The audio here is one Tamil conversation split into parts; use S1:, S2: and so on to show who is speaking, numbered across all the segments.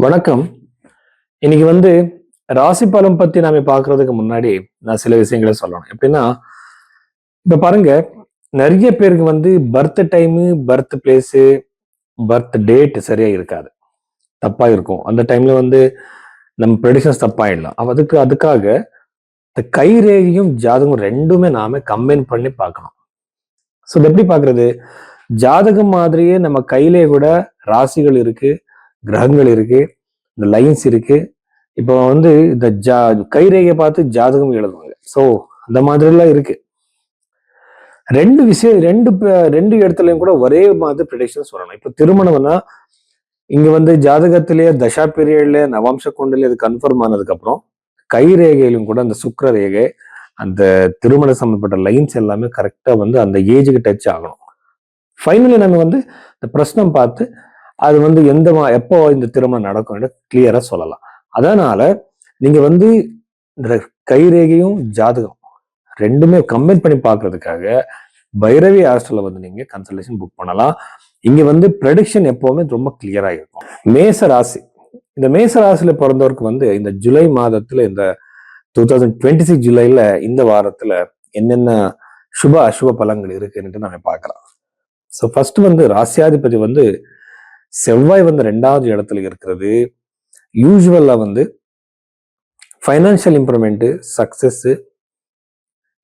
S1: வணக்கம். இன்னைக்கு ராசி பலன் பத்தி நாம பாக்குறதுக்கு முன்னாடி நான் சில விஷயங்களை சொல்லணும். எப்படின்னா, இப்ப பாருங்க, நிறைய பேருக்கு birth time, birth place, birth date சரியா இருக்காது. தப்பா இருக்கும். அந்த டைம்ல நம்ம ப்ரெடிக்ஷன்ஸ் தப்பாயிடலாம். அதுக்காக இந்த கை ரேகையும் ஜாதகம் ரெண்டுமே நாம கம்பைன் பண்ணி பார்க்கணும். ஸோ இது எப்படி பார்க்கறது? ஜாதகம் மாதிரியே நம்ம கையிலே கூட ராசிகள் இருக்கு, கிரகங்கள் இருக்கு, இந்த லைன்ஸ் இருக்கு. இப்போ இந்த கைரேகையை பார்த்து ஜாதகம் எழுதுவாங்க. ஸோ அந்த மாதிரிலாம் இருக்கு. ரெண்டு விஷயம் ரெண்டு இடத்துலயும் கூட ஒரே மாதிரி ப்ரெடிக்ஷன் சொல்லணும். இப்போ திருமணம்னா இங்க ஜாதகத்திலேயே தசா பீரியட்ல நவாம்ச குண்டல இது கன்ஃபார்ம் ஆனதுக்கு அப்புறம் கைரேகையிலும் கூட அந்த சுக்கிர ரேகை, அந்த திருமண சம்பந்தப்பட்ட லைன்ஸ் எல்லாமே கரெக்டா அந்த ஏஜுக்கு டச் ஆகணும். ஃபைனலி நம்ம இந்த பிரச்சனை பார்த்து அது எப்போ இந்த திருமணம் நடக்கும் கிளியரா சொல்லலாம். அதனால நீங்க இந்த கைரேகையும் ஜாதகம் ரெண்டுமே கம்பைன் பண்ணி பார்க்கறதுக்காக பைரவி ஹாஸ்டல்ல நீங்க கன்சல்டேஷன் புக் பண்ணலாம். இங்க ப்ரெடிக்ஷன் எப்பவுமே ரொம்ப கிளியரா இருக்கும். மேச ராசி, இந்த மேச ராசியில பிறந்தவருக்கு இந்த ஜூலை மாதத்துல இந்த 2026 ஜூலைல இந்த வாரத்துல என்னென்ன சுப அசுப பலன்கள் இருக்குன்னு நம்ம பார்க்கலாம். ஸோ ஃபர்ஸ்ட் ராசியாதிபதி செவ்வாய் 2வது இடத்துல இருக்கிறது. யூஸ்வலா ஃபைனான்சியல் இம்ப்ரூவ்மெண்ட், சக்சஸ்,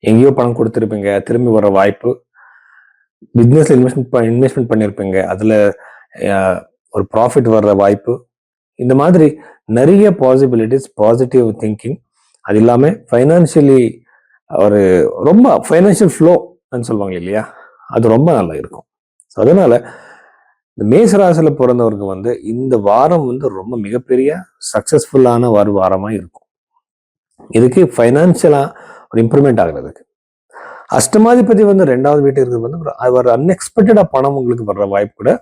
S1: எங்கேயோ பணம் கொடுத்துருப்பீங்க, திரும்பி வர வாய்ப்பு, பிசினஸ்ல இன்வெஸ்ட்மெண்ட் பண்ணியிருப்பீங்க, அதுல ஒரு ப்ராஃபிட் வர்ற வாய்ப்பு, இந்த மாதிரி நிறைய பாசிபிலிட்டிஸ், பாசிட்டிவ் திங்கிங். அது இல்லாம ஃபைனான்சியலி ஒரு ரொம்ப ஃபைனான்சியல் ஃப்ளோ சொல்லுவாங்க இல்லையா, அது ரொம்ப நல்லா இருக்கும். ஸோ அதனால இந்த மேசராசில பிறந்தவருக்கு இந்த வாரம் ரொம்ப மிகப்பெரிய சக்சஸ்ஃபுல்லான ஒரு வாரமா இருக்கும். இதுக்கு ஃபைனான்சியலா ஒரு இம்ப்ரூவ்மெண்ட் ஆகுறதுக்கு. அஷ்டமாதிபதி 2வது வீட்டு இருக்கிறது அவர் அன்எக்ஸ்பெக்டடா பணம் உங்களுக்கு வர்ற வாய்ப்பு கூட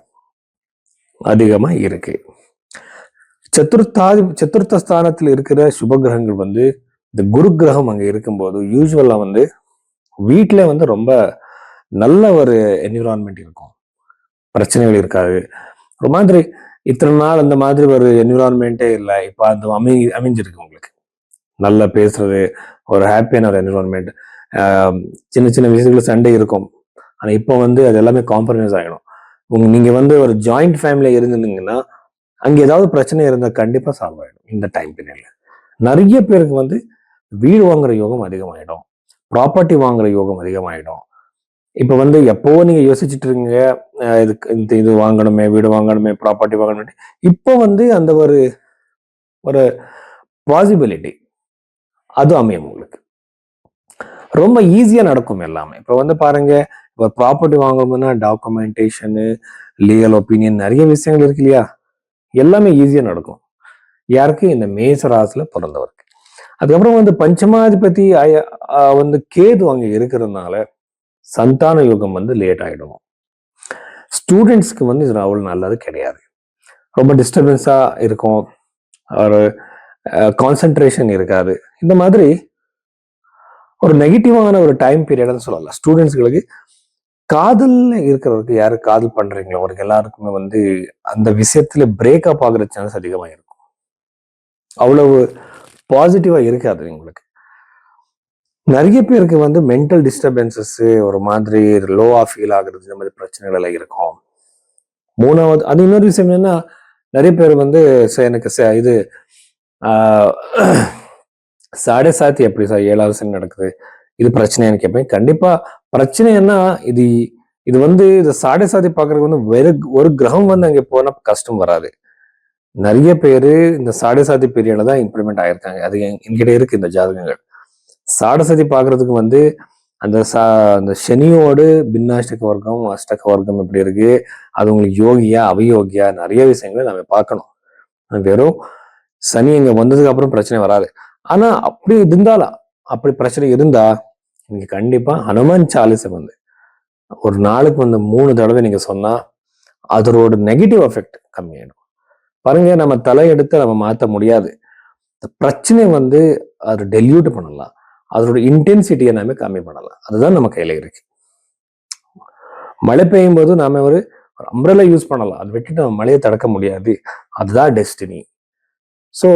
S1: அதிகமா இருக்கு. சதுர்த்த ஸ்தானத்தில் இருக்கிற சுப கிரகங்கள் இந்த குரு கிரகம் அங்க இருக்கும்போது யூஸ்வலா வீட்டுல ரொம்ப நல்ல ஒரு என்விரான்மெண்ட் இருக்கும், பிரச்சனைகள் இருக்காது. ஒரு மாதிரி இத்தனை நாள் அந்த மாதிரி ஒரு என்விரான்மெண்ட்டே இல்லை. இப்போ அது அமைஞ்சிருக்கு உங்களுக்கு. நல்லா பேசுறது, ஒரு ஹாப்பியான ஒரு என்விரான்மெண்ட். சின்ன சின்ன விஷயங்கள் சண்டை இருக்கும், ஆனா இப்போ அது எல்லாமே காம்ப்ரமைஸ் ஆகிடும். நீங்க ஒரு ஜாயிண்ட் ஃபேமிலியா இருந்திருந்தீங்கன்னா அங்க ஏதாவது பிரச்சனை இருந்தா கண்டிப்பா சால்வ் ஆயிடும். இந்த டைம் பீரியட்ல நிறைய பேருக்கு வீடு வாங்குற யோகம் அதிகமாயிடும், ப்ராப்பர்ட்டி வாங்குற யோகம் அதிகமாயிடும். இப்ப எப்போ நீங்க யோசிச்சுட்டு இருக்கீங்க, இதுக்கு இது வாங்கணுமே, வீடு வாங்கணுமே, ப்ராப்பர்ட்டி வாங்கணுமே, இப்போ அந்த ஒரு ஒரு பாசிபிலிட்டி அது அமையும் உங்களுக்கு. ரொம்ப ஈஸியா நடக்கும் எல்லாமே. இப்ப பாருங்க, இப்போ ப்ராப்பர்ட்டி வாங்கணும்னா டாக்குமெண்டேஷனு, லீகல் ஒப்பீனியன், நிறைய விஷயங்கள் இருக்கு இல்லையா, எல்லாமே ஈஸியா நடக்கும். யாருக்கு? இந்த மேசராசில பிறந்தவருக்கு. அதுக்கப்புறம் பஞ்சமாதிபதி கேது அங்க இருக்கிறதுனால சந்தான யோகம் லேட் ஆயிடும். ஸ்டூடெண்ட்ஸ்க்கு இது அவ்வளவு நல்லது கிடையாது. ரொம்ப டிஸ்டர்பன்ஸா இருக்கும், ஒரு கான்சென்ட்ரேஷன் இருக்காது. இந்த மாதிரி ஒரு நெகட்டிவான ஒரு டைம் பீரியட்னு சொல்லலாம் ஸ்டூடெண்ட்ஸ்களுக்கு. காதல்ல இருக்கிறவருக்கு, யாரு காதல் பண்றீங்களோ அவருக்கு எல்லாருக்குமே அந்த விஷயத்துல பிரேக்கப் ஆகுற சான்ஸ் அதிகமா இருக்கும். அவ்வளவு பாசிட்டிவா இருக்காது உங்களுக்கு. நிறைய பேருக்கு மென்டல் டிஸ்டர்பன்சஸ், ஒரு மாதிரி லோவா ஃபீல் ஆகுறது, இந்த மாதிரி பிரச்சனைகள் எல்லாம் இருக்கும். மூணாவது, அது இன்னொரு விஷயம் என்னன்னா, நிறைய பேர் எனக்கு இது சாடே சாத்தி எப்படி சார் 7வது சனி நடக்குது, இது பிரச்சனைன்னு கேட்பேன். கண்டிப்பா பிரச்சனைன்னா இது இது இந்த சாடே சாத்தி பாக்குறதுக்கு வேற ஒரு கிரகம் அங்க போனா கஷ்டம் வராது. நிறைய பேரு இந்த சாடே சாத்தி பீரியட்ல தான் இம்ப்ளிமெண்ட் ஆயிருக்காங்க. அது என்கிட்ட இருக்கு இந்த ஜாதகங்கள். சாடசதி பாக்குறதுக்கு அந்த சனியோடு பின்னாஷ்டக வர்க்கம், அஷ்டக வர்க்கம் எப்படி இருக்கு, அது உங்களுக்கு யோகியா அவயோகியா, நிறைய விஷயங்களை நம்ம பார்க்கணும். வெறும் சனி இங்க வந்ததுக்கு அப்புறம் பிரச்சனை வராது. ஆனா அப்படி இருந்தாலும், அப்படி பிரச்சனை இருந்தா நீங்க கண்டிப்பா ஹனுமான் சாலிசை ஒரு நாளுக்கு 3 தடவை நீங்க சொன்னா அதோட நெகட்டிவ் எஃபெக்ட் கம்மியாயிடும். பாருங்க, நம்ம தலையெடுத்து நம்ம மாற்ற முடியாது. பிரச்சனை அது டெல்யூட் பண்ணலாம், அதோட இன்டென்சிட்டியை நாம கம்மி பண்ணலாம். அதுதான் நம்ம கையில இருக்கு. மழை பெய்யும் போது நாம ஒரு அம்ப்ரெல்லா யூஸ் பண்ணலாம், அதை விட்டுட்டு நம்ம மழையை தடுக்க முடியாது. அதுதான் டெஸ்டினி. ஸோ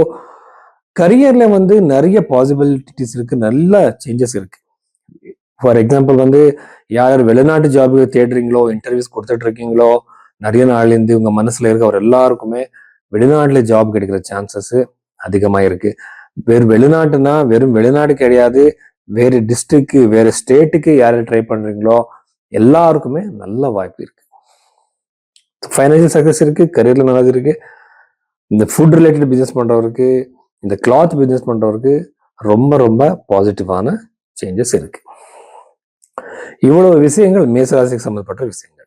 S1: கரியர்ல வந்து நிறைய பாசிபிலிட்டிஸ் இருக்கு, நல்ல சேஞ்சஸ் இருக்கு. ஃபார் எக்ஸாம்பிள் வந்து யார் வெளிநாட்டு ஜாபுக்கு தேடுறீங்களோ, இன்டர்வியூஸ் கொடுத்துட்டு இருக்கீங்களோ, நிறைய நாள்லேருந்து உங்க மனசுல இருக்க அவர் எல்லாருக்குமே வெளிநாட்டுல ஜாப் கிடைக்கிற சான்சஸ் அதிகமா இருக்கு. வெறும் வெளிநாட்டுனா வெறும் வெளிநாடு கிடையாது, வேறு டிஸ்ட்ரிக்ட் வேறு ஸ்டேட்டுக்கு யாரும் ட்ரை பண்றீங்களோ எல்லாருக்குமே நல்ல வாய்ப்பு இருக்கு. ஃபைனான்சியல் சக்சஸ் இருக்கு, கரியர்ல நல்லது இருக்கு. இந்த ஃபுட் ரிலேட்டட் பிசினஸ் பண்றவருக்கு, இந்த கிளாத் பிசினஸ் பண்றவருக்கு ரொம்ப ரொம்ப பாசிட்டிவான சேஞ்சஸ் இருக்கு. இவ்வளவு விஷயங்கள் மேசராசிக்கு சம்பந்தப்பட்ட விஷயங்கள்.